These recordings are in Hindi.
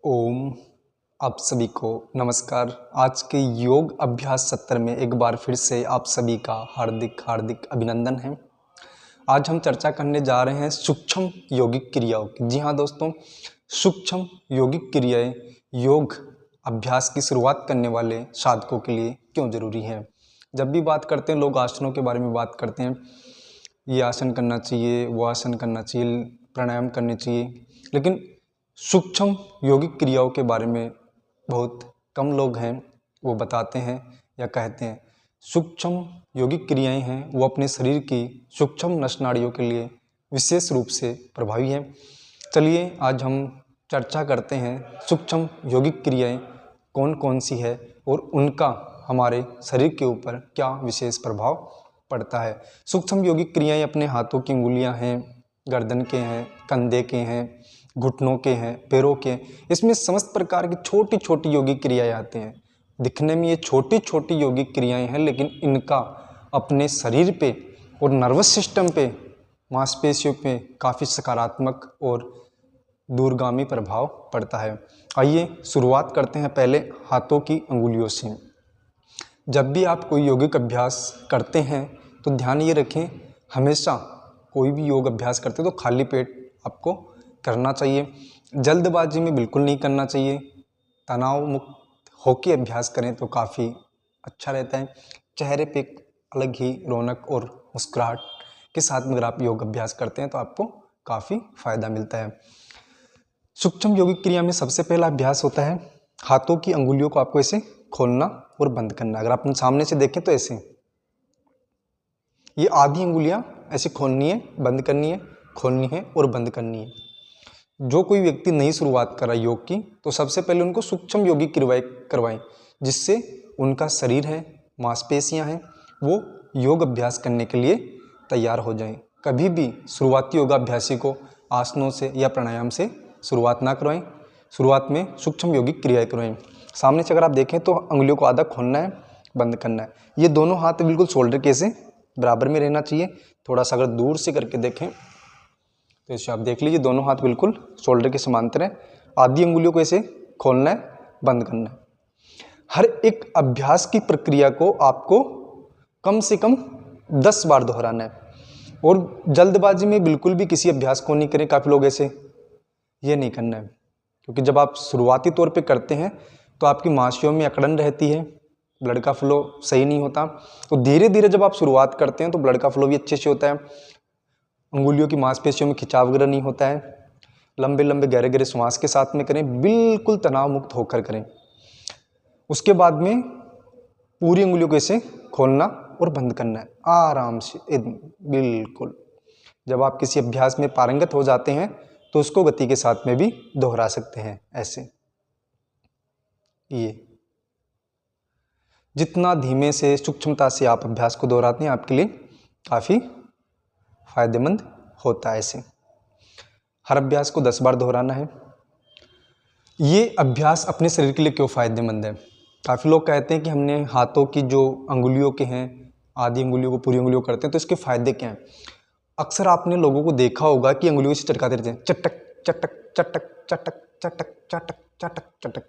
ओम। आप सभी को नमस्कार। आज के योग अभ्यास सत्र में एक बार फिर से आप सभी का हार्दिक हार्दिक अभिनंदन है। आज हम चर्चा करने जा रहे हैं सूक्ष्म योगिक क्रियाओं की। जी हाँ दोस्तों, सूक्ष्म योगिक क्रियाएं योग अभ्यास की शुरुआत करने वाले साधकों के लिए क्यों जरूरी है। जब भी बात करते हैं लोग आसनों के बारे में बात करते हैं, ये आसन करना चाहिए, वो आसन करना चाहिए, प्राणायाम करने चाहिए, लेकिन सूक्ष्म योगिक क्रियाओं के बारे में बहुत कम लोग हैं वो बताते हैं या कहते हैं। सूक्ष्म योगिक क्रियाएं हैं वो अपने शरीर की सूक्ष्म नस नाड़ियों के लिए विशेष रूप से प्रभावी हैं। चलिए आज हम चर्चा करते हैं सूक्ष्म योगिक क्रियाएं कौन कौन सी है और उनका हमारे शरीर के ऊपर क्या विशेष प्रभाव पड़ता है। सूक्ष्म योगिक क्रियाएं अपने हाथों की उंगलियां हैं, गर्दन के हैं, कंधे के हैं, घुटनों के हैं, पैरों के हैं। इसमें समस्त प्रकार की छोटी छोटी योगिक क्रियाएं आती हैं। दिखने में ये छोटी छोटी योगिक क्रियाएं हैं, लेकिन इनका अपने शरीर पे और नर्वस सिस्टम पे, मांसपेशियों पे काफ़ी सकारात्मक और दूरगामी प्रभाव पड़ता है। आइए शुरुआत करते हैं पहले हाथों की अंगुलियों से। जब भी आप कोई योगिक अभ्यास करते हैं तो ध्यान ये रखें, हमेशा कोई भी योग अभ्यास करते हैं तो खाली पेट आपको करना चाहिए। जल्दबाजी में बिल्कुल नहीं करना चाहिए। तनाव मुक्त होकर अभ्यास करें तो काफ़ी अच्छा रहता है। चेहरे पे अलग ही रौनक और मुस्कुराहट के साथ में अगर आप योग अभ्यास करते हैं तो आपको काफ़ी फायदा मिलता है। सूक्ष्म योगिक क्रिया में सबसे पहला अभ्यास होता है हाथों की अंगुलियों को आपको ऐसे खोलना और बंद करना। अगर आप सामने से देखें तो ऐसे ये आधी अंगुलियां ऐसे खोलनी है, बंद करनी है, खोलनी है और बंद करनी है। जो कोई व्यक्ति नई शुरुआत कर रहा है योग की तो सबसे पहले उनको सूक्ष्म योगिक क्रियाएं करवाएं, जिससे उनका शरीर है, मांसपेशियां हैं, वो योग अभ्यास करने के लिए तैयार हो जाएं। कभी भी शुरुआती योगाभ्यासी को आसनों से या प्राणायाम से शुरुआत ना करवाएं। शुरुआत में सूक्ष्म योगिक क्रियाएं करवाएं। सामने से अगर आप देखें तो अंगुलियों को आधा खोलना है, बंद करना है। ये दोनों हाथ बिल्कुल शोल्डर के से बराबर में रहना चाहिए। थोड़ा सा अगर दूर से करके देखें तो इसे आप देख लीजिए, दोनों हाथ बिल्कुल शोल्डर के समांतर है। आधी अंगुलियों को ऐसे खोलना है, बंद करना है। हर एक अभ्यास की प्रक्रिया को आपको कम से कम 10 बार दोहराना है और जल्दबाजी में बिल्कुल भी किसी अभ्यास को नहीं करें। काफ़ी लोग ऐसे ये नहीं करना है, क्योंकि जब आप शुरुआती तौर पे करते हैं तो आपकी मांसपेशियों में अकड़न रहती है, ब्लड का फ्लो सही नहीं होता। तो धीरे धीरे जब आप शुरुआत करते हैं तो ब्लड का फ्लो भी अच्छे से होता है, अंगुलियों की मांसपेशियों में खिंचाव वगैरह नहीं होता है। लंबे लंबे गहरे गहरे श्वास के साथ में करें, बिल्कुल तनाव मुक्त होकर करें। उसके बाद में पूरी अंगुलियों को ऐसे खोलना और बंद करना है आराम से, बिल्कुल। जब आप किसी अभ्यास में पारंगत हो जाते हैं तो उसको गति के साथ में भी दोहरा सकते हैं। ऐसे ये जितना धीमे से सूक्ष्मता से आप अभ्यास को दोहराते हैं आपके लिए काफ़ी फायदेमंद होता है। ऐसे हर अभ्यास को 10 बार दोहराना है। ये अभ्यास अपने शरीर के लिए क्यों फायदेमंद है। काफ़ी लोग कहते हैं कि हमने हाथों की जो अंगुलियों के हैं, आधी अंगुलियों को पूरी अंगुलियों करते हैं तो इसके फायदे क्या हैं। अक्सर आपने लोगों को देखा होगा कि अंगुलियों से चटकाते रहते हैं, चटक चटक चटक चटक चटक चटक चटक चटक।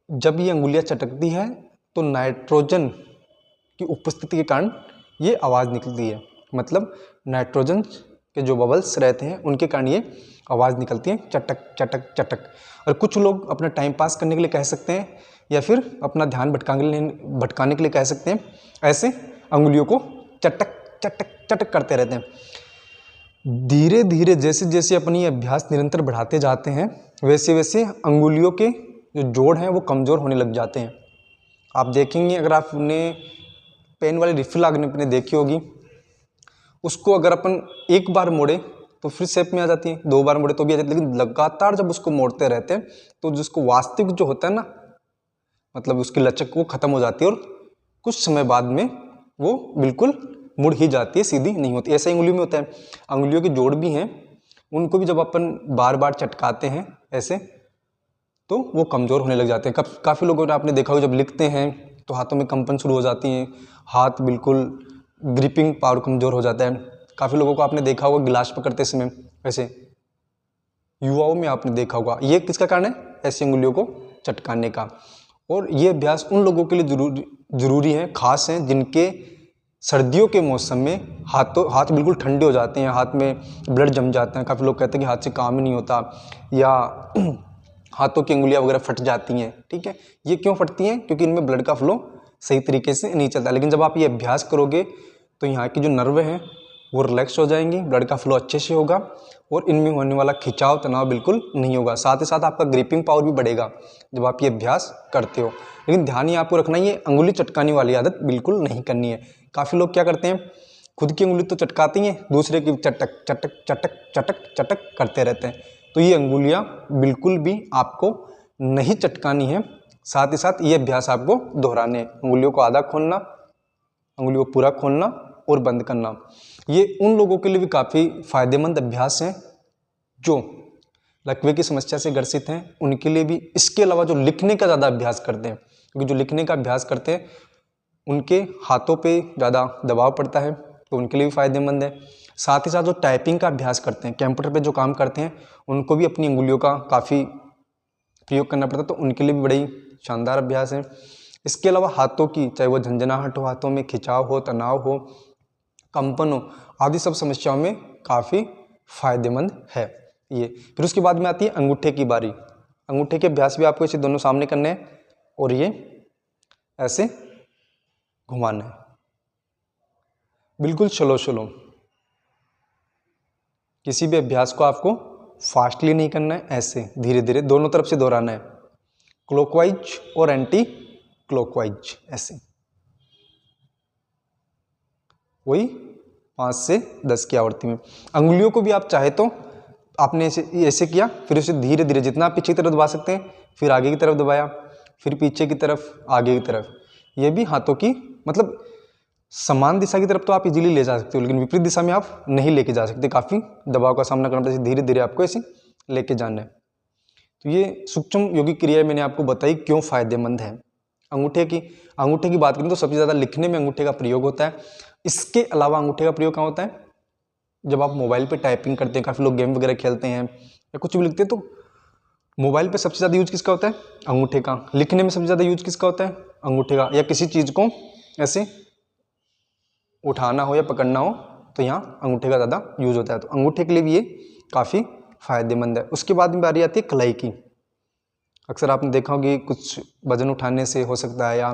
जब ये अंगुलियां चटकती है तो नाइट्रोजन की उपस्थिति के कारण ये आवाज़ निकलती है। मतलब नाइट्रोजन के जो बबल्स रहते हैं उनके कारण ये आवाज़ निकलती है, चटक चटक चटक। और कुछ लोग अपना टाइम पास करने के लिए कह सकते हैं या फिर अपना ध्यान भटकाने के लिए कह सकते हैं, ऐसे अंगुलियों को चटक चटक चटक करते रहते हैं। धीरे धीरे जैसे जैसे अपनी अभ्यास निरंतर बढ़ाते जाते हैं वैसे वैसे अंगुलियों के जो जोड़ हैं वो कमज़ोर होने लग जाते हैं। आप देखेंगे, अगर आपने पेन वाली रिफिल आपने देखी होगी, उसको अगर अपन एक बार मोड़े तो फिर शेप में आ जाती है, 2 बार मोड़े तो भी आ जाती है, लेकिन लगातार जब उसको मोड़ते रहते हैं तो जिसको वास्तविक जो होता है ना, मतलब उसकी लचक वो खत्म हो जाती है और कुछ समय बाद में वो बिल्कुल मुड़ ही जाती है, सीधी नहीं होती। ऐसा ही अंगुलियों में होता है। अंगुलियों के जोड़ भी हैं, उनको भी जब अपन बार बार चटकाते हैं ऐसे तो वो कमज़ोर होने लग जाते हैं। काफ़ी लोगों ने आपने देखा होगा जब लिखते हैं तो हाथों में कंपन शुरू हो जाती हैं, हाथ बिल्कुल ग्रिपिंग पावर कमज़ोर हो जाता है। काफ़ी लोगों को आपने देखा होगा गिलास पकड़ते समय ऐसे युवाओं में आपने देखा होगा। ये किसका कारण है? ऐसी उंगलियों को चटकाने का। और ये अभ्यास उन लोगों के लिए जरूरी है, खास हैं, जिनके सर्दियों के मौसम में हाथ बिल्कुल ठंडे हो जाते हैं, हाथ में ब्लड जम जाता है। काफ़ी लोग कहते हैं कि हाथ से काम ही नहीं होता, या हाथों की उंगलियां वगैरह फट जाती हैं। ठीक है, ये क्यों फटती हैं? क्योंकि इनमें ब्लड का फ्लो सही तरीके से नहीं चलता। लेकिन जब आप ये अभ्यास करोगे तो यहाँ की जो नर्व हैं वो रिलैक्स हो जाएंगी, ब्लड का फ्लो अच्छे से होगा और इनमें होने वाला खिंचाव तनाव बिल्कुल नहीं होगा। साथ ही साथ आपका ग्रिपिंग पावर भी बढ़ेगा जब आप ये अभ्यास करते हो। लेकिन ध्यान ये आपको रखना है, ये अंगुली चटकाने वाली आदत बिल्कुल नहीं करनी है। काफ़ी लोग क्या करते हैं, खुद की उंगली तो चटकाती हैं, दूसरे की चटक चटक चटक चटक चटक करते रहते हैं। तो ये अंगुलियां बिल्कुल भी आपको नहीं चटकानी है। साथ ही साथ ये अभ्यास आपको दोहराने हैं। उंगलियों को आधा खोलना, उंगलियों को पूरा खोलना और बंद करना। ये उन लोगों के लिए भी काफ़ी फायदेमंद अभ्यास हैं जो लकवे की समस्या से ग्रसित हैं, उनके लिए भी। इसके अलावा जो लिखने का ज़्यादा अभ्यास करते हैं, क्योंकि जो लिखने का अभ्यास करते हैं उनके हाथों पे ज़्यादा दबाव पड़ता है, तो उनके लिए भी फायदेमंद है। साथ ही साथ जो टाइपिंग का अभ्यास करते हैं, कंप्यूटर पे जो काम करते हैं, उनको भी अपनी उंगलियों का काफ़ी प्रयोग करना पड़ता है, तो उनके लिए भी बड़ी शानदार अभ्यास है। इसके अलावा हाथों की, चाहे वो झंझनाहट हो, हाथों में खिंचाव हो, तनाव हो, कंपन हो, आदि सब समस्याओं में काफ़ी फायदेमंद है ये। फिर उसके बाद में आती है अंगूठे की बारी। अंगूठे के अभ्यास भी आपको इसे दोनों सामने करने हैं और ये ऐसे घुमाना है, बिल्कुल स्लो स्लो। किसी भी अभ्यास को आपको फास्टली नहीं करना है, ऐसे धीरे धीरे दोनों तरफ से दोहराना है, क्लॉकवाइज और एंटी क्लॉकवाइज, ऐसे। वही 5 से 10 की आवृत्ति में। अंगुलियों को भी आप चाहे तो आपने ऐसे किया, फिर उसे धीरे धीरे जितना आप पीछे की तरफ दबा सकते हैं, फिर आगे की तरफ दबाया, फिर पीछे की तरफ, आगे की तरफ। ये भी हाथों की, मतलब समान दिशा की तरफ तो आप इजीली ले जा सकते हो, लेकिन विपरीत दिशा में आप नहीं लेके जा सकते, काफ़ी दबाव का सामना करना पड़ता है। धीरे धीरे आपको ऐसे लेके जाना है। तो ये सूक्ष्म योगिक क्रिया मैंने आपको बताई क्यों फायदेमंद है। अंगूठे की बात करें तो सबसे ज़्यादा लिखने में अंगूठे का प्रयोग होता है। इसके अलावा अंगूठे का प्रयोग कहाँ होता है? जब आप मोबाइल पे टाइपिंग करते हैं, काफ़ी लोग गेम वगैरह खेलते हैं या कुछ भी लिखते हैं, तो मोबाइल पे सबसे ज़्यादा यूज किसका होता है? अंगूठे का। लिखने में सबसे ज़्यादा यूज किसका होता है? अंगूठे का। या किसी चीज़ को ऐसे उठाना हो या पकड़ना हो तो यहाँ अंगूठे का ज़्यादा यूज होता है, तो अंगूठे के लिए भी ये काफ़ी फायदेमंद है। उसके बाद में बारी आती है कलाई की। अक्सर आपने देखा होगा कि कुछ वजन उठाने से हो सकता है, या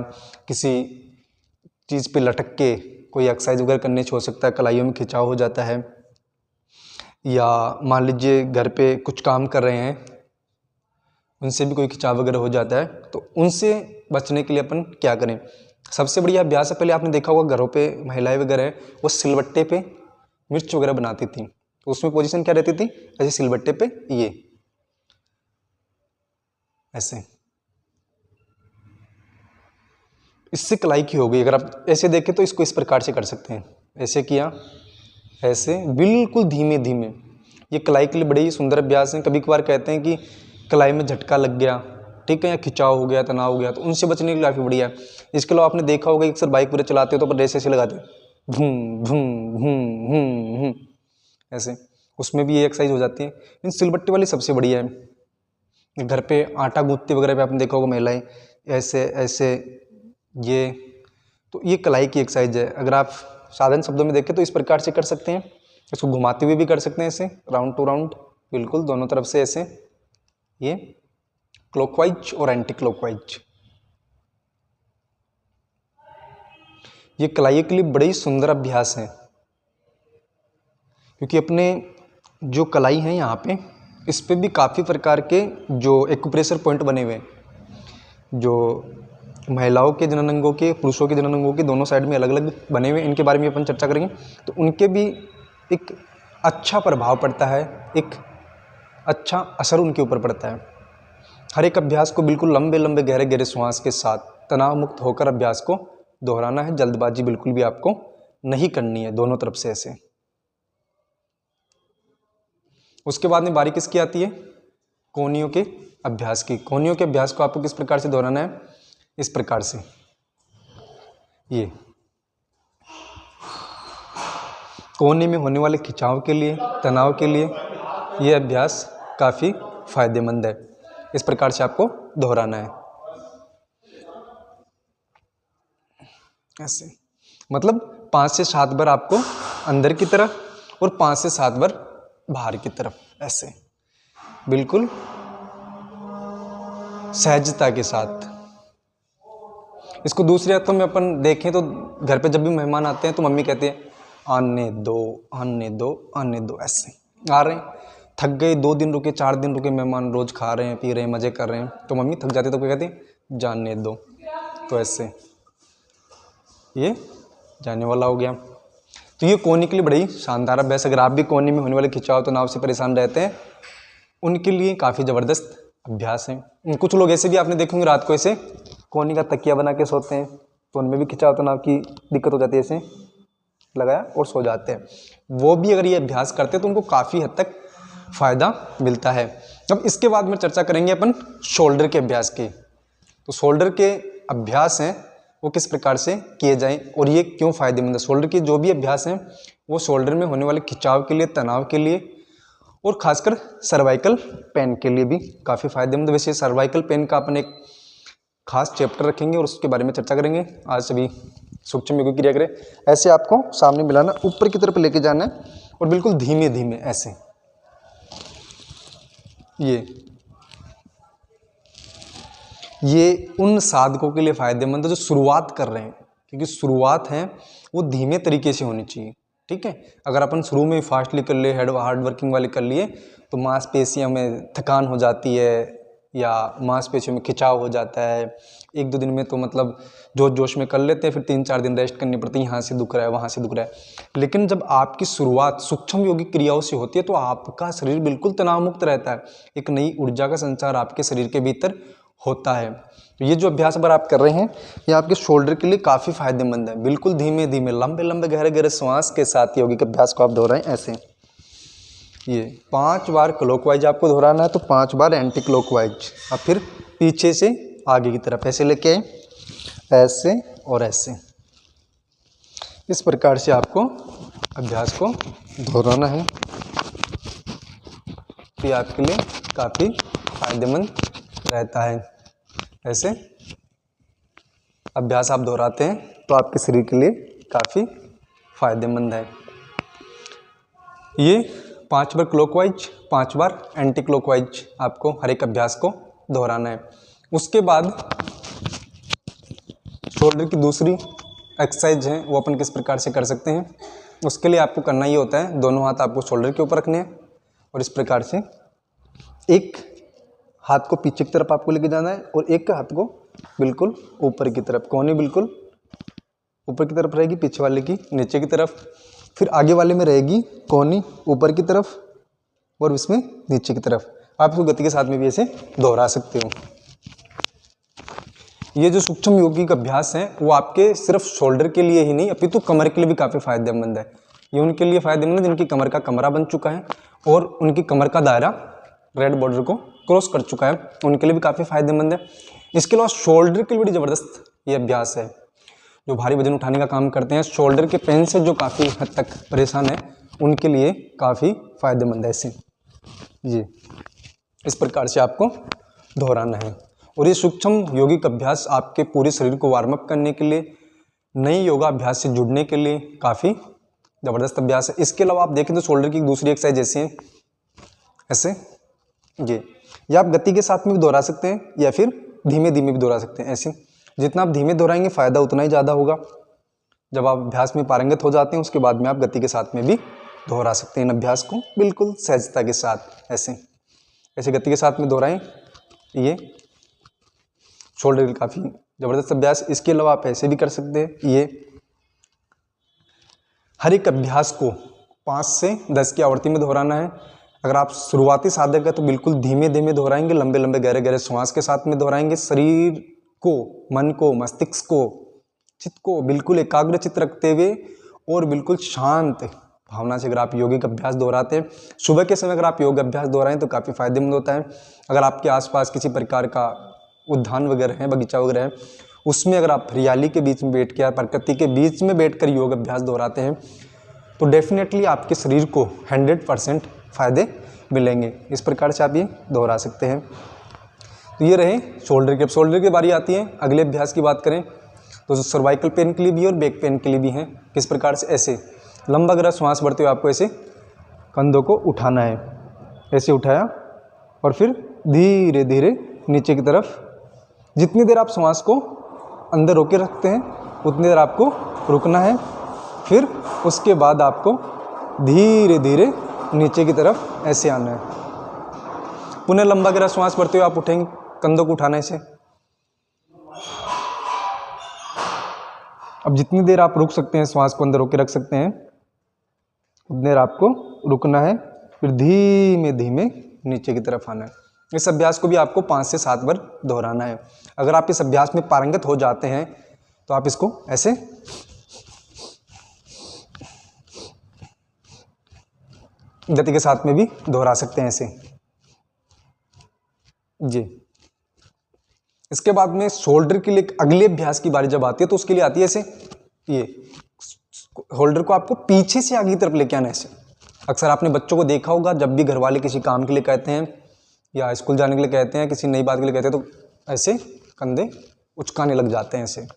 किसी चीज़ पे लटक के कोई एक्सरसाइज वगैरह करने से हो सकता है कलाइयों में खिंचाव हो जाता है। या मान लीजिए घर पे कुछ काम कर रहे हैं, उनसे भी कोई खिंचाव वगैरह हो जाता है, तो उनसे बचने के लिए अपन क्या करें? सबसे बढ़िया अभ्यास है, पहले आपने देखा होगा घरों पे महिलाएं वगैरह हैं, वो सिलबट्टे पे मिर्च वगैरह बनाती थी, तो उसमें पोजीशन क्या रहती थी? ऐसे सिलबट्टे पे ये ऐसे। इससे कलाई की हो गई। अगर आप ऐसे देखें तो इसको इस प्रकार से कर सकते हैं, ऐसे किया, ऐसे बिल्कुल धीमे धीमे। ये कलाई के लिए बड़े ही सुंदर अभ्यास हैं। कभी कभार कहते हैं कि कलाई में झटका लग गया, ठीक है, या खिंचाव हो गया, तनाव हो गया, तो उनसे बचने के लिए काफ़ी बढ़िया है। इसके अलावा आपने देखा होगा अक्सर बाइक पूरे चलाते हो तो रेस ऐसे लगाते हैं, भूम भूम भूम भूम भूम, ऐसे। उसमें भी ये एक्सरसाइज हो जाती है। इन सिलबट्टे वाली सबसे बढ़िया है। घर पे आटा गूंथते वगैरह पे आपने देखा होगा महिलाएं ऐसे ऐसे, ये तो ये कलाई की एक्सरसाइज है। अगर आप साधारण शब्दों में देखें तो इस प्रकार से कर सकते हैं। इसको घुमाते हुए भी कर सकते हैं, ऐसे राउंड टू राउंड, बिल्कुल दोनों तरफ से ऐसे, ये क्लॉकवाइज और एंटी क्लॉकवाइज। ये कलाई के लिए बड़े ही सुंदर अभ्यास है, क्योंकि अपने जो कलाई है यहाँ पे, इस पे भी काफ़ी प्रकार के जो एक्यूप्रेशर पॉइंट बने हुए हैं, जो महिलाओं के जनन अंगों के, पुरुषों के जनन अंगों के दोनों साइड में अलग अलग बने हुए, इनके बारे में अपन चर्चा करेंगे। तो उनके भी एक अच्छा प्रभाव पड़ता है, एक अच्छा असर उनके ऊपर पड़ता है। हर एक अभ्यास को बिल्कुल लंबे लंबे गहरे गहरे श्वास के साथ तनाव मुक्त होकर अभ्यास को दोहराना है। जल्दबाजी बिल्कुल भी आपको नहीं करनी है, दोनों तरफ से ऐसे। उसके बाद में बारी किसकी आती है? कोहनियों के अभ्यास की। कोहनियों के अभ्यास को आपको किस प्रकार से दोहराना है? इस प्रकार से, ये कोहनी में होने वाले खिंचाव के लिए, तनाव के लिए ये अभ्यास काफ़ी फायदेमंद है। इस प्रकार से आपको दोहराना है ऐसे, मतलब 5 से 7 बार आपको अंदर की तरफ और 5 से 7 बार बाहर की तरफ, ऐसे बिल्कुल सहजता के साथ। इसको दूसरे अर्थों में अपन देखें तो घर पे जब भी मेहमान आते हैं तो मम्मी कहती है आने दो आने दो आने दो, ऐसे आ रहे हैं, थक गए, 2 दिन रुके 4 दिन रुके मेहमान, रोज खा रहे हैं पी रहे हैं मजे कर रहे हैं, तो मम्मी थक जाती है तो क्या कहती है जाने दो, तो ऐसे ये जाने वाला हो गया। तो ये कोहनी के लिए बड़ी शानदार अभ्यास। अगर आप भी कोहनी में होने वाले खिंचाव तनाव से परेशान रहते हैं उनके लिए काफ़ी ज़बरदस्त अभ्यास है। कुछ लोग ऐसे भी आपने देखे होंगे रात को ऐसे कोहनी का तकिया बना के सोते हैं, तो उनमें भी खिंचाव तनाव की दिक्कत हो जाती है, ऐसे लगाया और सो जाते हैं। वो भी अगर ये अभ्यास करते हैं तो उनको काफ़ी हद तक फ़ायदा मिलता है। अब इसके बाद में चर्चा करेंगे अपन शोल्डर के अभ्यास की। तो शोल्डर के अभ्यास हैं वो किस प्रकार से किए जाएं और ये क्यों फ़ायदेमंद है। शोल्डर के जो भी अभ्यास हैं वो शोल्डर में होने वाले खिंचाव के लिए, तनाव के लिए और खासकर सर्वाइकल पेन के लिए भी काफ़ी फायदेमंद। वैसे सर्वाइकल पेन का अपन एक खास चैप्टर रखेंगे और उसके बारे में चर्चा करेंगे। आज सभी सूक्ष्म योग क्रिया करें। ऐसे आपको सामने मिलाना, ऊपर की तरफ लेके जाना है और बिल्कुल धीमे धीमे ऐसे, ये उन साधकों के लिए फायदेमंद है जो शुरुआत कर रहे हैं, क्योंकि शुरुआत है वो धीमे तरीके से होनी चाहिए। ठीक है, अगर अपन शुरू में फास्टली कर ले, हार्ड वर्किंग वाले कर लिए तो मांसपेशियों में थकान हो जाती है या मांसपेशियों में खिंचाव हो जाता है। 1-2 दिन में तो मतलब जोश में कर लेते हैं, फिर 3-4 दिन रेस्ट करनी पड़ती है, यहाँ से दुख रहा है वहाँ से दुख रहा है। लेकिन जब आपकी शुरुआत सूक्ष्म योगिक क्रियाओं से होती है तो आपका शरीर बिल्कुल तनाव मुक्त रहता है, एक नई ऊर्जा का संचार आपके शरीर के भीतर होता है। तो ये जो अभ्यास अगर आप कर रहे हैं ये आपके शोल्डर के लिए काफ़ी फायदेमंद है। बिल्कुल धीमे धीमे लंबे लंबे गहरे गहरे श्वास के साथ योगिक अभ्यास को आप दोहराएं ऐसे। ये 5 बार क्लॉकवाइज आपको दोहराना है, तो 5 बार एंटी क्लॉकवाइज, और फिर पीछे से आगे की तरफ ऐसे लेके आए, ऐसे और ऐसे। इस प्रकार से आपको अभ्यास को दोहराना है। ये आपके लिए काफ़ी फायदेमंद रहता है। ऐसे अभ्यास आप दोहराते हैं तो आपके शरीर के लिए काफ़ी फायदेमंद है। ये 5 बार क्लॉकवाइज, 5 बार एंटी क्लॉकवाइज आपको हर एक अभ्यास को दोहराना है। उसके बाद शोल्डर की दूसरी एक्सरसाइज है वो अपन किस प्रकार से कर सकते हैं। उसके लिए आपको करना ये होता है, दोनों हाथ आपको शोल्डर के ऊपर रखने हैं और इस प्रकार से एक हाथ को पीछे की तरफ आपको लेके जाना है और एक हाथ को बिल्कुल ऊपर की तरफ, कोहनी बिल्कुल ऊपर की तरफ रहेगी, पीछे वाले की नीचे की तरफ, फिर आगे वाले में रहेगी कोहनी ऊपर की तरफ और इसमें नीचे की तरफ। आप इसको गति के साथ में भी ऐसे दोहरा सकते हो। ये जो सूक्ष्म योगिक अभ्यास है वो आपके सिर्फ शोल्डर के लिए ही नहीं अपितु कमर के लिए भी काफ़ी फायदेमंद है। ये उनके लिए फायदेमंद है जिनकी कमर का कमरा बन चुका है और उनकी कमर का दायरा रेड बॉर्डर को क्रॉस कर चुका है, उनके लिए भी काफ़ी फायदेमंद है। इसके अलावा शोल्डर के लिए बड़ी ज़बरदस्त ये अभ्यास है। जो भारी वजन उठाने का काम करते हैं, शोल्डर के पेन से जो काफ़ी हद तक परेशान है उनके लिए काफ़ी फायदेमंद है। ऐसे ये इस प्रकार से आपको दोहराना है। और ये सूक्ष्म यौगिक अभ्यास आपके पूरे शरीर को वार्म अप करने के लिए, नई योगा अभ्यास से जुड़ने के लिए काफ़ी ज़बरदस्त अभ्यास है। इसके अलावा आप देखें तो शोल्डर की दूसरी एक्सरसाइज जैसे है ऐसे, ये आप गति के साथ में भी दोहरा सकते हैं या फिर धीमे धीमे भी दोहरा सकते हैं। ऐसे जितना आप धीमे दोहराएंगे फ़ायदा उतना ही ज़्यादा होगा। जब आप अभ्यास में पारंगत हो जाते हैं उसके बाद में आप गति के साथ में भी दोहरा सकते हैं इन अभ्यास को बिल्कुल सहजता के साथ। ऐसे ऐसे गति के साथ में दोहराएं, ये शोल्डर की काफ़ी ज़बरदस्त अभ्यास। इसके अलावा आप ऐसे भी कर सकते हैं। ये हर एक अभ्यास को 5 से 10 की आवृत्ति में दोहराना है। अगर आप शुरुआती साधक है तो बिल्कुल धीमे धीमे दोहराएंगे, लंबे लंबे गहरे गहरे श्वास के साथ में दोहराएंगे। शरीर को, मन को, मस्तिष्क को, चित्त को बिल्कुल एकाग्रचित्त रखते हुए और बिल्कुल शांत भावना से अगर आप योगिक अभ्यास दोहराते हैं, सुबह के समय अगर आप योग अभ्यास दोहराएं तो काफ़ी फायदेमंद होता है। अगर आपके आसपास किसी प्रकार का उद्यान वगैरह है, बगीचा वगैरह है, उसमें अगर आप हरियाली के बीच में बैठ के या प्रकृति के बीच में बैठकर योग अभ्यास दोहराते हैं तो डेफिनेटली आपके शरीर को 100% फायदे मिलेंगे। इस प्रकार से आप ये दोहरा सकते हैं। तो ये रहे शोल्डर की। अब शोल्डर की बारी आती है। अगले अभ्यास की बात करें तो सर्वाइकल पेन के लिए भी और बैक पेन के लिए भी हैं। किस प्रकार से? ऐसे लंबा गहरा श्वास भरते हुए आपको ऐसे कंधों को उठाना है। ऐसे उठाया और फिर धीरे धीरे नीचे की तरफ। जितनी देर आप श्वास को अंदर रोके रखते हैं उतनी देर आपको रुकना है। फिर उसके बाद आपको धीरे धीरे नीचे की तरफ ऐसे आना है। पुनः लंबा गहरा श्वास भरते हुए आप उठेंगे, कंधों को उठाना ऐसे। अब जितनी देर आप रुक सकते हैं, श्वास को अंदर रोके रख सकते हैं, उतनी देर आपको रुकना है। फिर धीमे धीमे नीचे की तरफ आना है। इस अभ्यास को भी आपको 5 से 7 बार दोहराना है। अगर आप इस अभ्यास में पारंगत हो जाते हैं तो आप इसको ऐसे गति के साथ में भी दोहरा सकते हैं ऐसे जी। इसके बाद में शोल्डर के लिए अगले अभ्यास की बारी जब आती है तो उसके लिए आती है ऐसे। ये होल्डर को आपको पीछे से आगे की तरफ लेके आना है ऐसे। अक्सर आपने बच्चों को देखा होगा, जब भी घर वाले किसी काम के लिए कहते हैं या स्कूल जाने के लिए कहते हैं, किसी नई बात के लिए कहते हैं, तो ऐसे कंधे उचकाने लग जाते हैं ऐसे।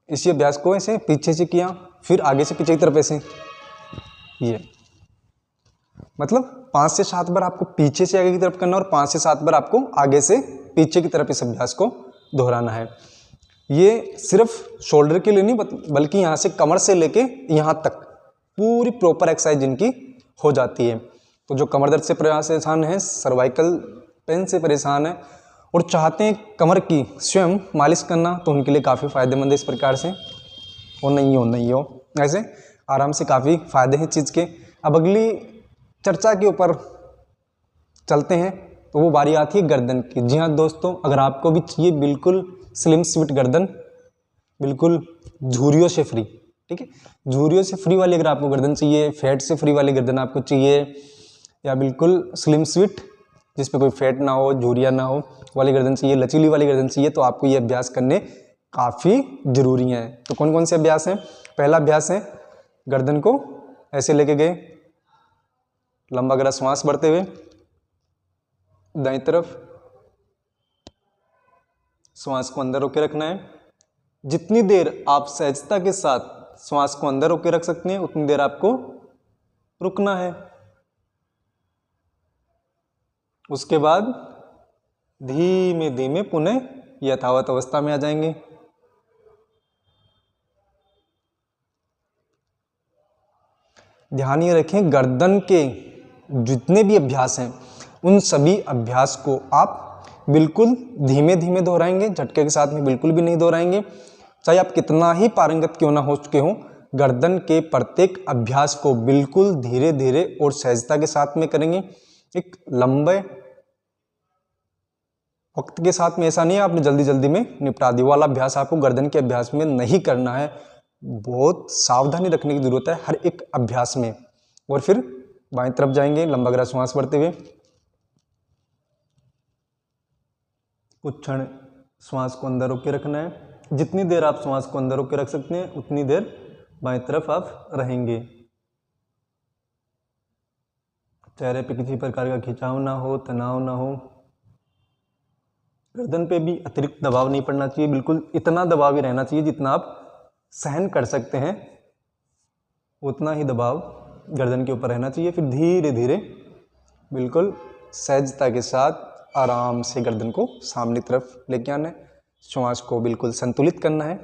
इसी अभ्यास को ऐसे पीछे से किया, फिर आगे से पीछे की तरफ ऐसे। ये मतलब 5 से 7 बार आपको पीछे से आगे की तरफ करना और 5 से 7 बार आपको आगे से पीछे की तरफ इस अभ्यास को दोहराना है। ये सिर्फ शोल्डर के लिए नहीं बल्कि यहाँ से कमर से लेके यहाँ तक पूरी प्रॉपर एक्सरसाइज इनकी हो जाती है। तो जो कमर दर्द से परेशान है, सर्वाइकल पेन से परेशान है और चाहते हैं कमर की स्वयं मालिश करना, तो उनके लिए काफ़ी फायदेमंद है। इस प्रकार से हो नहीं हो ऐसे आराम से काफ़ी फायदे हैं चीज़ के। अब अगली चर्चा के ऊपर चलते हैं तो वो बारी आती है गर्दन की। जी हाँ दोस्तों, अगर आपको भी चाहिए बिल्कुल स्लिम स्वीट गर्दन, बिल्कुल झुर्रियों से फ्री, ठीक है, झुर्रियों से फ्री वाली अगर आपको गर्दन चाहिए, फैट से फ्री वाली गर्दन आपको चाहिए, या बिल्कुल स्लिम स्वीट जिसपे कोई फैट ना हो, झुर्रियाँ ना हो वाली गर्दन चाहिए, लचीली वाली गर्दन चाहिए, तो आपको ये अभ्यास करने काफ़ी जरूरी हैं। तो कौन कौन से अभ्यास हैं? पहला अभ्यास है गर्दन को ऐसे लेके गए, लंबा गहरा श्वास भरते हुए दाईं तरफ, श्वास को अंदर रोके रखना है। जितनी देर आप सहजता के साथ श्वास को अंदर रोके रख सकते हैं उतनी देर आपको रुकना है। उसके बाद धीमे धीमे पुनः यथावत अवस्था में आ जाएंगे। ध्यान ये रखें, गर्दन के जितने भी अभ्यास हैं उन सभी अभ्यास को आप बिल्कुल धीमे धीमे दोहराएंगे, झटके के साथ में बिल्कुल भी नहीं दोहराएंगे। चाहे आप कितना ही पारंगत क्यों ना हो चुके हों, गर्दन के प्रत्येक अभ्यास को बिल्कुल धीरे धीरे और सहजता के साथ में करेंगे। एक लंबे वक्त के साथ में, ऐसा नहीं है आपने जल्दी जल्दी में निपटा दिया वाला अभ्यास आपको गर्दन के अभ्यास में नहीं करना है। बहुत सावधानी रखने की जरूरत है हर एक अभ्यास में। और फिर बाएं तरफ जाएंगे, लंबा गहरा श्वास भरते हुए कुछ क्षण श्वास को अंदर रोके रखना है। जितनी देर आप श्वास को अंदर रोके रख सकते हैं उतनी देर बाएं तरफ आप रहेंगे। चेहरे पे किसी प्रकार का खिंचाव ना हो, तनाव ना हो। गर्दन पे भी अतिरिक्त दबाव नहीं पड़ना चाहिए, बिल्कुल इतना दबाव ही रहना चाहिए जितना आप सहन कर सकते हैं, उतना ही दबाव गर्दन के ऊपर रहना चाहिए। फिर धीरे धीरे बिल्कुल सहजता के साथ आराम से गर्दन को सामने तरफ लेके आना है। श्वास को बिल्कुल संतुलित करना है।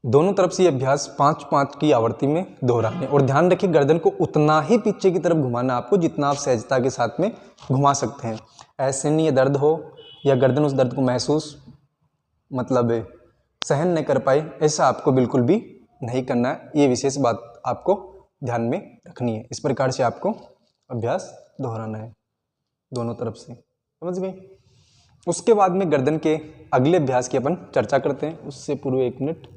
दोनों तरफ से ये अभ्यास 5-5 की आवृत्ति में दोहराने। और ध्यान रखिए, गर्दन को उतना ही पीछे की तरफ घुमाना आपको जितना आप सहजता के साथ में घुमा सकते हैं। ऐसे नहीं ये दर्द हो या गर्दन उस दर्द को महसूस मतलब सहन न कर पाए, ऐसा आपको बिल्कुल भी नहीं करना है। ये विशेष बात आपको ध्यान में रखनी है। इस प्रकार से आपको अभ्यास दोहराना है दोनों तरफ से, समझ गए। उसके बाद में गर्दन के अगले अभ्यास की अपन चर्चा करते हैं। उससे पूर्व 1 मिनट।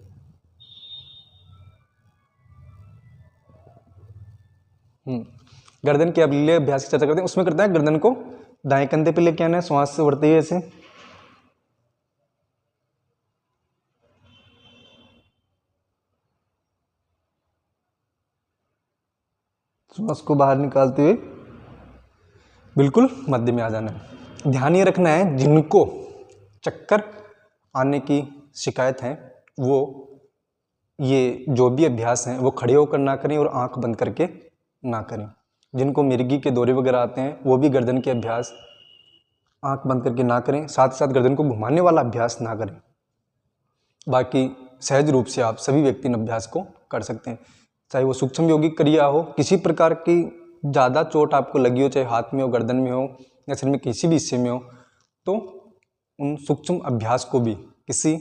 गर्दन के अगले अभ्यास की चर्चा करते हैं। उसमें करते हैं गर्दन को दाएं कंधे पे लेके आना है, श्वास से बढ़ते हुए ऐसे। श्वास को बाहर निकालते हुए बिल्कुल मध्य में आ जाना है। ध्यान ये रखना है, जिनको चक्कर आने की शिकायत है वो ये जो भी अभ्यास हैं वो खड़े होकर ना करें और आंख बंद करके ना करें। जिनको मिर्गी के दौरे वगैरह आते हैं वो भी गर्दन के अभ्यास आंख बंद करके ना करें, साथ ही साथ गर्दन को घुमाने वाला अभ्यास ना करें। बाकी सहज रूप से आप सभी व्यक्ति इन अभ्यास को कर सकते हैं, चाहे वो सूक्ष्म यौगिक क्रिया हो, किसी प्रकार की ज़्यादा चोट आपको लगी हो, चाहे हाथ में हो, गर्दन में हो या शरीर में किसी भी हिस्से में हो, तो उन सूक्ष्म अभ्यास को भी किसी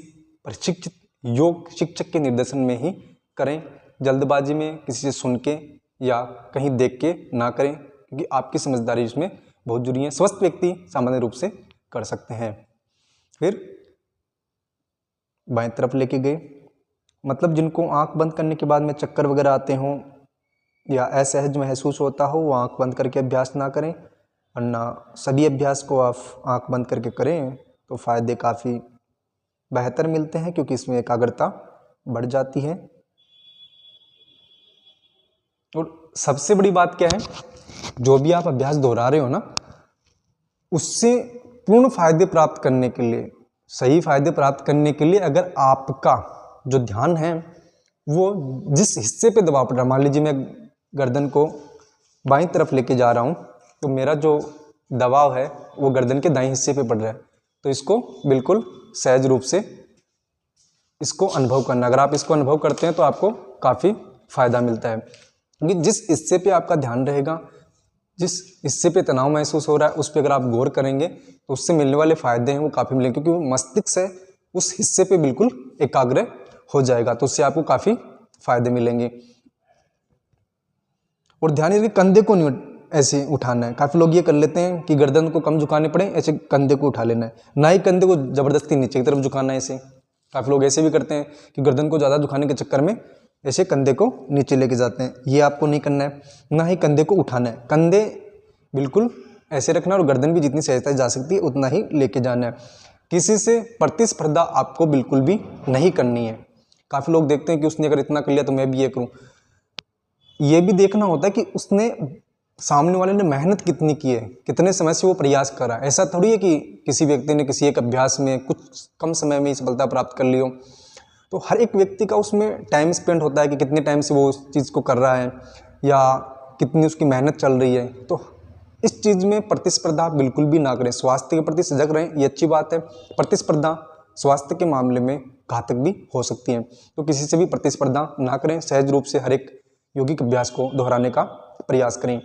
प्रशिक्षित योग शिक्षक के निर्देशन में ही करें। जल्दबाजी में किसी से सुन के या कहीं देख के ना करें, क्योंकि आपकी समझदारी इसमें बहुत जरूरी है। स्वस्थ व्यक्ति सामान्य रूप से कर सकते हैं। फिर बाएं तरफ लेके गए, मतलब जिनको आंख बंद करने के बाद में चक्कर वगैरह आते हों या असहज महसूस होता हो, वो आंख बंद करके अभ्यास ना करें, वरना सभी अभ्यास को आप आंख बंद करके करें तो फ़ायदे काफ़ी बेहतर मिलते हैं, क्योंकि इसमें एकाग्रता बढ़ जाती है। और सबसे बड़ी बात क्या है, जो भी आप अभ्यास दोहरा रहे हो ना, उससे पूर्ण फायदे प्राप्त करने के लिए, सही फायदे प्राप्त करने के लिए अगर आपका जो ध्यान है वो जिस हिस्से पे दबाव पड़ रहा है, मान लीजिए मैं गर्दन को बाईं तरफ लेके जा रहा हूँ तो मेरा जो दबाव है वो गर्दन के दाईं हिस्से पे पड़ रहा है, तो इसको बिल्कुल सहज रूप से इसको अनुभव करना। अगर आप इसको अनुभव करते हैं तो आपको काफ़ी फायदा मिलता है, क्योंकि जिस हिस्से पे आपका ध्यान रहेगा, जिस हिस्से पे तनाव महसूस हो रहा है, उस पर अगर आप गौर करेंगे तो उससे मिलने वाले फायदे हैं वो काफ़ी मिलेंगे, क्योंकि वो मस्तिष्क है उस हिस्से पे बिल्कुल एकाग्र हो जाएगा, तो उससे आपको काफ़ी फायदे मिलेंगे। और ध्यान रखिए, कंधे को नहीं ऐसे उठाना है। काफ़ी लोग ये कर लेते हैं कि गर्दन को कम झुकाने पड़े, ऐसे कंधे को उठा लेना है, ना ही कंधे को ज़बरदस्ती नीचे की तरफ झुकाना है। ऐसे काफ़ी लोग ऐसे भी करते हैं कि गर्दन को ज़्यादा झुकाने के चक्कर में ऐसे कंधे को नीचे लेके जाते हैं। ये आपको नहीं करना है, ना ही कंधे को उठाना है। कंधे बिल्कुल ऐसे रखना और गर्दन भी जितनी सहजता जा सकती है उतना ही लेके जाना है। किसी से प्रतिस्पर्धा आपको बिल्कुल भी नहीं करनी है। काफ़ी लोग देखते हैं कि उसने अगर इतना कर लिया तो मैं भी ये करूँ। ये भी देखना होता है कि उसने सामने वाले ने मेहनत कितनी की है, कितने समय से वो प्रयास कर रहा है। ऐसा थोड़ी है कि किसी व्यक्ति ने किसी एक अभ्यास में कुछ कम समय में सफलता प्राप्त कर ली हो। तो हर एक व्यक्ति का उसमें टाइम स्पेंड होता है कि कितने टाइम से वो उस चीज़ को कर रहा है या कितनी उसकी मेहनत चल रही है। तो इस चीज़ में प्रतिस्पर्धा बिल्कुल भी ना करें। स्वास्थ्य के प्रति सजग रहें, ये अच्छी बात है। प्रतिस्पर्धा स्वास्थ्य के मामले में घातक भी हो सकती है, तो किसी से भी प्रतिस्पर्धा ना करें। सहज रूप से हर एक यौगिक अभ्यास को दोहराने का प्रयास करें।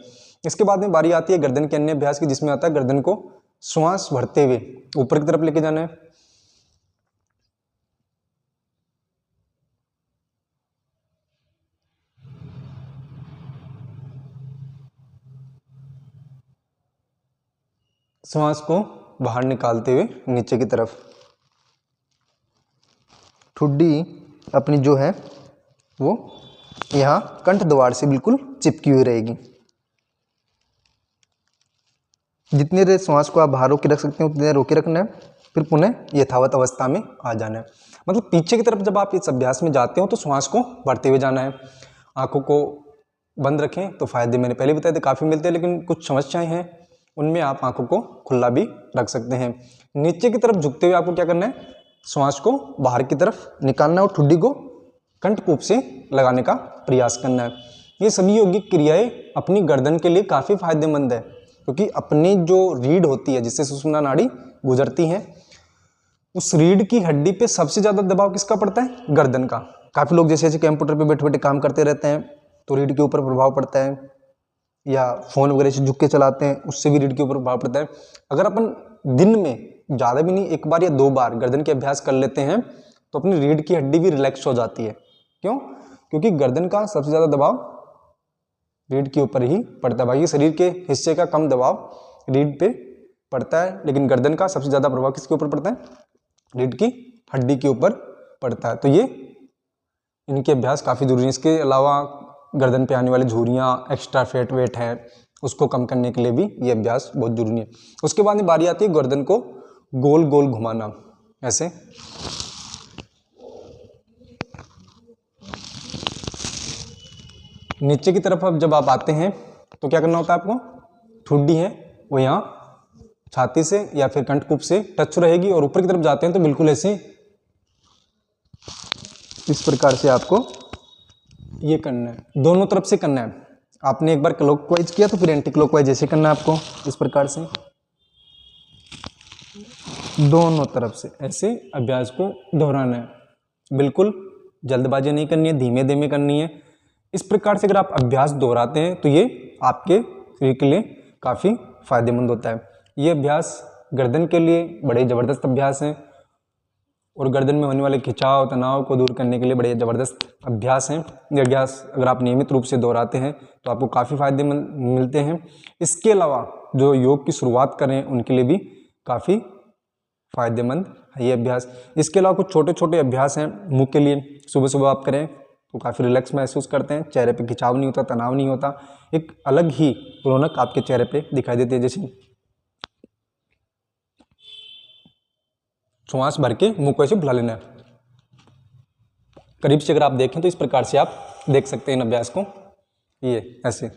इसके बाद में बारी आती है गर्दन के अन्य अभ्यास की, जिसमें आता है गर्दन को श्वास भरते हुए ऊपर की तरफ लेके जाना है। श्वास को बाहर निकालते हुए नीचे की तरफ। ठुड्डी अपनी जो है वो यहाँ कंठ द्वार से बिल्कुल चिपकी हुई रहेगी। जितनी देर श्वास को आप बाहर रोके रख सकते हैं उतनी देर रोके रखना है, फिर पुनः यथावत अवस्था में आ जाना है। मतलब पीछे की तरफ जब आप इस अभ्यास में जाते हो तो श्वास को भरते हुए जाना है। आंखों को बंद रखें तो फायदे मैंने पहले बताए थे काफ़ी मिलते हैं, लेकिन कुछ समस्याएं हैं उनमें आप आंखों को खुला भी रख सकते हैं। नीचे की तरफ झुकते हुए आपको क्या करना है, श्वास को बाहर की तरफ निकालना और ठुड्डी को कंठकूप से लगाने का प्रयास करना है। ये सभी यौगिक क्रियाएं अपनी गर्दन के लिए काफ़ी फायदेमंद है, क्योंकि अपनी जो रीढ़ होती है जिससे सुषुम्ना नाड़ी गुजरती है, उस रीढ़ की हड्डी पे सबसे ज़्यादा दबाव किसका पड़ता है, गर्दन का। काफ़ी लोग जैसे जैसे कंप्यूटर पे बैठे बैठे काम करते रहते हैं तो रीढ़ के ऊपर प्रभाव पड़ता है, या फ़ोन वगैरह से झुक के चलाते हैं उससे भी रीढ़ के ऊपर प्रभाव पड़ता है। अगर अपन दिन में ज़्यादा भी नहीं, एक बार या 2 बार गर्दन के अभ्यास कर लेते हैं तो अपनी रीढ़ की हड्डी भी रिलैक्स हो जाती है। क्यों? क्योंकि गर्दन का सबसे ज़्यादा दबाव रीढ़ के ऊपर ही पड़ता है। बाकी शरीर के हिस्से का कम दबाव रीढ़ पे पड़ता है, लेकिन गर्दन का सबसे ज़्यादा प्रभाव किसके ऊपर पड़ता है, रीढ़ की हड्डी के ऊपर पड़ता है। तो ये इनके अभ्यास काफ़ी जरूरी है। इसके अलावा गर्दन पे आने वाली झुर्रियाँ, एक्स्ट्रा फैट वेट है, उसको कम करने के लिए भी ये अभ्यास बहुत जरूरी है। उसके बाद में बारी आती है गर्दन को गोल गोल घुमाना। ऐसे नीचे की तरफ अब जब आप आते हैं तो क्या करना होता है आपको, ठुड्डी है वो यहाँ छाती से या फिर कंठकूप से टच रहेगी और ऊपर की तरफ जाते हैं तो बिल्कुल ऐसे इस प्रकार से आपको ये करना है, दोनों तरफ से करना है। आपने एक बार क्लॉकवाइज किया तो फिर एंटी क्लॉकवाइज ऐसे करना है आपको, इस प्रकार से दोनों तरफ से ऐसे अभ्यास को दोहराना है। बिल्कुल जल्दबाजी नहीं करनी है, धीमे धीमे करनी है। इस प्रकार से अगर आप अभ्यास दोहराते हैं तो ये आपके शरीर के लिए काफ़ी फायदेमंद होता है। ये अभ्यास गर्दन के लिए बड़े ज़बरदस्त अभ्यास हैं और गर्दन में होने वाले खिंचाव तनाव को दूर करने के लिए बड़े ज़बरदस्त अभ्यास हैं। ये अभ्यास अगर आप नियमित रूप से दोहराते हैं तो आपको काफ़ी फायदेमंद मिलते हैं। इसके अलावा जो योग की शुरुआत कर रहे हैं उनके लिए भी काफ़ी फायदेमंद है ये अभ्यास। इसके अलावा कुछ छोटे छोटे अभ्यास हैं मुंह के लिए, सुबह सुबह आप करें तो काफ़ी रिलैक्स महसूस करते हैं, चेहरे पे खिंचाव नहीं होता, तनाव नहीं होता, एक अलग ही रौनक आपके चेहरे पे दिखाई देती है। जैसे श्वास भर के मुंह को ऐसे बुला लेना है। करीब से अगर आप देखें तो इस प्रकार से आप देख सकते हैं इन अभ्यास को, ये ऐसे।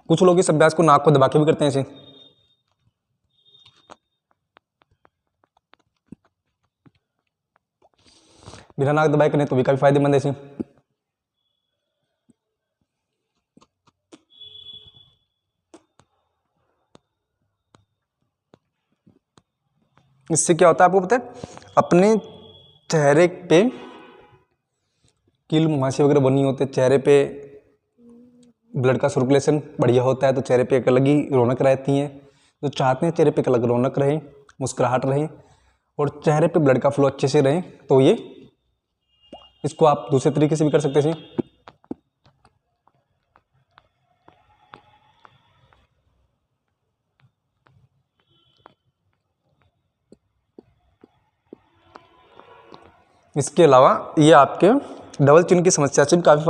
कुछ लोग इस अभ्यास को नाक को दबा के भी करते हैं ऐसे। बिना नाक दबाए करें तो भी काफी फायदेमंद है ऐसे। इससे क्या होता है आपको पता है, अपने चेहरे पे कील मुहासे वगैरह बनी होते हैं, चेहरे पे ब्लड का सर्कुलेशन बढ़िया होता है तो चेहरे पे एक अलग ही रौनक रहती है। जो चाहते हैं चेहरे पे एक अलग रौनक रहे, मुस्कुराहट रहे और चेहरे पे ब्लड का फ्लो अच्छे से रहे, तो ये इसको आप दूसरे तरीके से भी कर सकते हैं। इसके अलावा ये आपके डबल चिन की समस्या से भी काफ़ी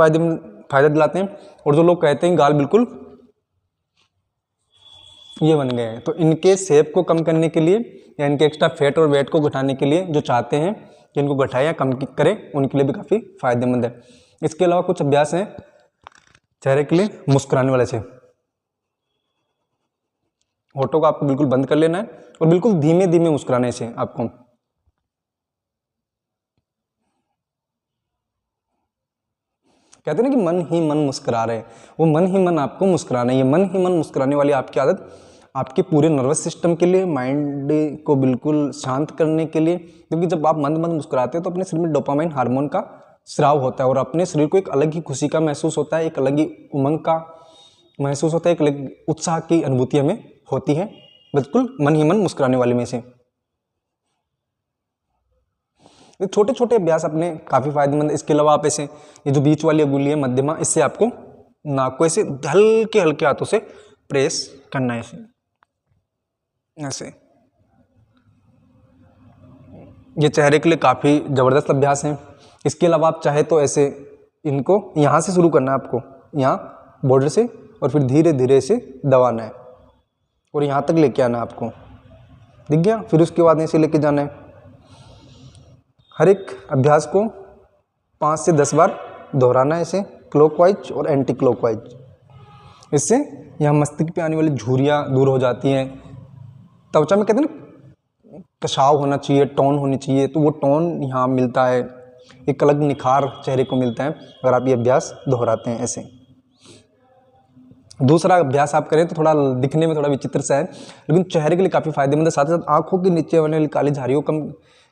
फायदा दिलाते हैं। और जो लोग कहते हैं गाल बिल्कुल ये बन गए हैं, तो इनके शेप को कम करने के लिए या इनके एक्स्ट्रा फैट और वेट को घटाने के लिए जो चाहते हैं कि इनको घटाए या कम करें, उनके लिए भी काफ़ी फायदेमंद है। इसके अलावा कुछ अभ्यास हैं चेहरे के लिए मुस्कुराने वाले से। होठों को आपको बिल्कुल बंद कर लेना है और बिल्कुल धीमे धीमे मुस्कुराने से आपको। कहते हैं ना कि मन ही मन मुस्कुरा रहे, वो मन ही मन आपको मुस्कुराना है। ये मन ही मन मुस्कुराने वाली आपकी आदत आपके पूरे नर्वस सिस्टम के लिए, माइंड को बिल्कुल शांत करने के लिए, क्योंकि जब आप मंद मंद मुस्कुराते हैं तो अपने शरीर में डोपामाइन हार्मोन का स्राव होता है और अपने शरीर को एक अलग ही खुशी का महसूस होता है, एक अलग ही उमंग का महसूस होता है, एक अलग उत्साह की अनुभूति हमें होती है बिल्कुल मन ही मन मुस्कुराने वाले में से। ये छोटे छोटे अभ्यास अपने काफ़ी फायदेमंद है। इसके अलावा आप ऐसे ये जो बीच वाली अंगुली है मध्यमा, इससे आपको नाक को ऐसे हल्के हल्के हाथों से प्रेस करना है ऐसे ऐसे। ये चेहरे के लिए काफ़ी ज़बरदस्त अभ्यास है। इसके अलावा आप चाहे तो ऐसे इनको यहाँ से शुरू करना है आपको, यहाँ बॉर्डर से, और फिर धीरे धीरे से दबाना है और यहाँ तक लेके आना है आपको, दिख गया। फिर उसके बाद ऐसे लेके जाना है। हर एक अभ्यास को 5 से 10 बार दोहराना है ऐसे, क्लॉकवाइज और एंटी क्लॉकवाइज। इससे यहाँ मस्तिष्क पे आने वाली झुर्रियाँ दूर हो जाती हैं। त्वचा में कहते हैं ना कसाव होना चाहिए, टोन होनी चाहिए, तो वो टोन यहाँ मिलता है, एक अलग निखार चेहरे को मिलता है अगर आप ये अभ्यास दोहराते हैं ऐसे। दूसरा अभ्यास आप करें तो थोड़ा दिखने में थोड़ा विचित्र सा है, लेकिन चेहरे के लिए काफ़ी फायदेमंद है। साथ ही साथ आंखों के नीचे होने वाली काली झारियों कम,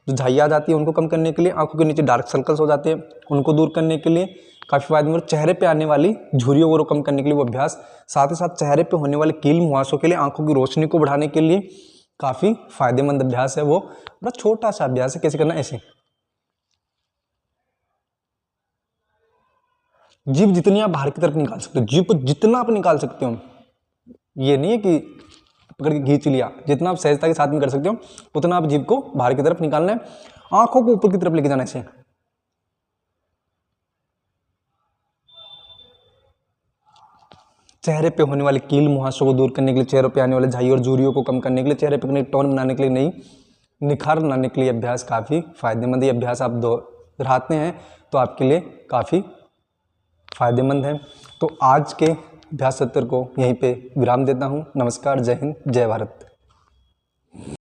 जो झाइयाँ आ जाती है उनको कम करने के लिए, आंखों के नीचे डार्क सर्कल्स हो जाते हैं उनको दूर करने के लिए काफ़ी फायदेमंद। चेहरे पे आने वाली झुर्रियों को कम करने के लिए वो अभ्यास, साथ ही साथ चेहरे पे होने वाले कील मुहासों के लिए, आंखों की रोशनी को बढ़ाने के लिए काफ़ी फायदेमंद अभ्यास है। वो बड़ा छोटा सा अभ्यास है। कैसे करना है, ऐसे जीभ जितनी आप बाहर की तरफ निकाल सकते हो, जीभ को जितना आप निकाल सकते हो, ये नहीं है कि पकड़ के खींच लिया, जितना आप सहजता के साथ में कर सकते हो उतना आप जीभ को बाहर की तरफ निकालना है। आंखों को ऊपर की तरफ लेके जाना है ऐसे। चेहरे पे होने वाले कील मुहासों को दूर करने के लिए, चेहरे पे आने वाले झाई और झुर्रियों को कम करने के लिए, चेहरे पे टोन बनाने के लिए, नई निखार बनाने के लिए अभ्यास काफ़ी फायदेमंद है। अभ्यास आप दोहराते हैं तो आपके लिए काफ़ी फ़ायदेमंद है। तो आज के अभ्यास सत्र को यहीं पे विराम देता हूँ। नमस्कार, जय हिंद, जय भारत।